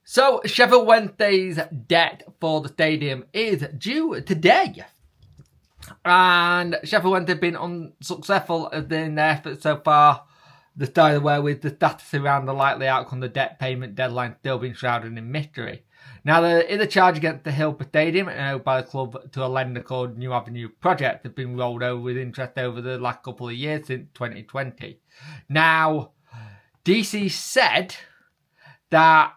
So, Sheffield Wednesday's debt for the stadium is due today. And Sheffield Wednesday have been unsuccessful in their efforts so far. The style where with the status around the likely outcome, the debt payment deadline still being shrouded in mystery. Now, there is a charge against the Hillsborough Stadium owed by the club to a lender called New Avenue Project that has been rolled over with interest over the last couple of years since 2020. Now, DC said that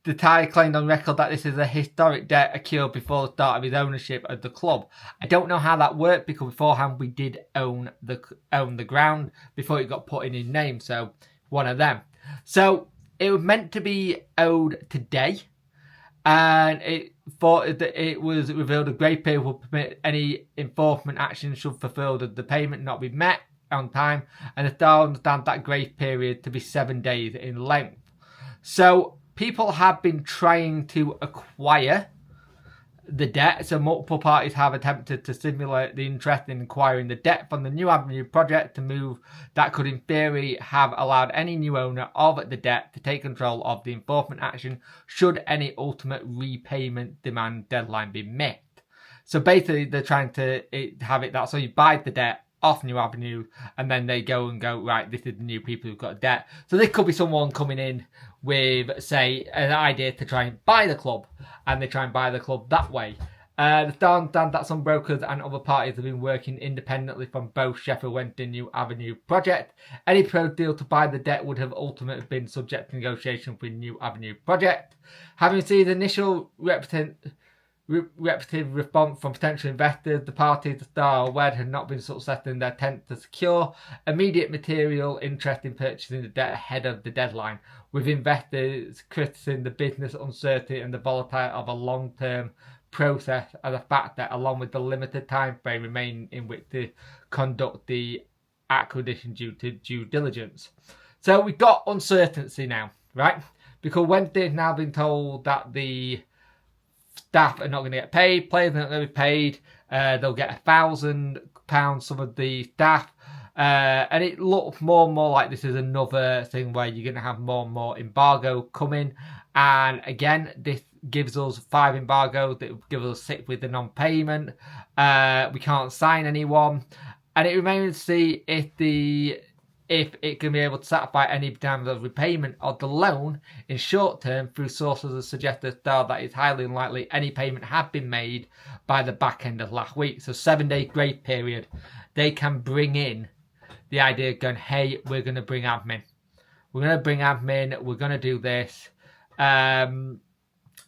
the Thai claimed on record that this is a historic debt accrued before the start of his ownership of the club. I don't know how that worked because beforehand we did own the ground before it got put in his name, so one of them. So it was meant to be owed today, and it was revealed a grace period will permit any enforcement action should fulfilled the payment not be met on time, and the Star understands that grace period to be 7 days in length. So people have been trying to acquire the debt, so multiple parties have attempted to simulate the interest in acquiring the debt from the New Avenue Project to move that could in theory have allowed any new owner of the debt to take control of the enforcement action should any ultimate repayment demand deadline be met. So basically they're trying to have it that so you buy the debt off New Avenue and then they go, right, this is the new people who've got debt. So this could be someone coming in with, say, an idea to try and buy the club, and they try and buy the club that way. The Star understands that some brokers and other parties have been working independently from both Sheffield Wednesday and New Avenue Project. Any proposed deal to buy the debt would have ultimately been subject to negotiation with New Avenue Project. Having seen the initial repetitive response from potential investors, the parties the Star aware had not been successful in their attempt to secure immediate material interest in purchasing the debt ahead of the deadline, with investors criticizing the business uncertainty and the volatility of a long-term process as a factor, along with the limited time frame remaining in which to conduct the acquisition due to due diligence. So we've got uncertainty now, right? Because Wednesday has now been told that the staff are not going to get paid, players are not going to be paid, they'll get £1,000, some of the staff, and it looks more and more like this is another thing where you're going to have more and more embargo coming, and again, this gives us 5 embargoes, that gives us 6 with the non-payment, we can't sign anyone, and it remains to see if it can be able to satisfy any terms of repayment of the loan in short term through sources that suggest that it's highly unlikely any payment had been made by the back end of last week. So 7-day grace period, they can bring in the idea of going, hey, we're going to bring admin. We're going to bring admin, we're going to do this.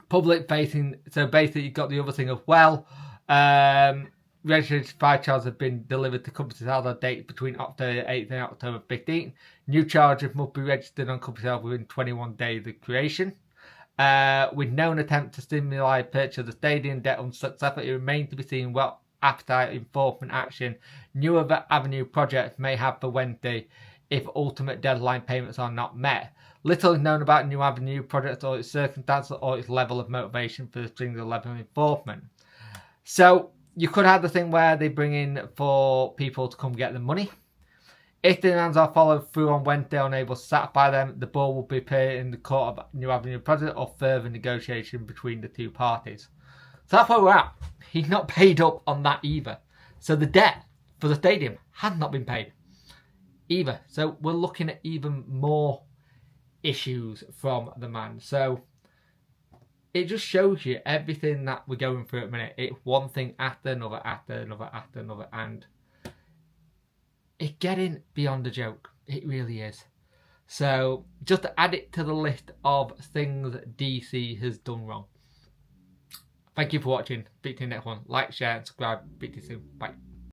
Public facing, so basically you've got the other thing as well. Registered fire charges have been delivered to companies held on dates between October 8th and October 15th. New charges must be registered on companies held within 21 days of creation. With known attempt to stimulate purchase of the stadium debt unsuccessful, it remains to be seen what appetite enforcement action New Avenue Project may have for Wednesday if ultimate deadline payments are not met. Little is known about New Avenue Project or its circumstances or its level of motivation for the strings of level of enforcement. So you could have the thing where they bring in for people to come get the money. If the demands are followed through on Wednesday unable to satisfy them, the ball will be paid in the court of New Avenue Project or further negotiation between the two parties. So that's where we're at. He's not paid up on that either. So the debt for the stadium has not been paid either. So we're looking at even more issues from the man. So it just shows you everything that we're going through at the minute. It's one thing after another, and it's getting beyond a joke. It really is. So just to add it to the list of things DC has done wrong. Thank you for watching. Speak to you next one. Like, share, and subscribe. Speak to you soon. Bye.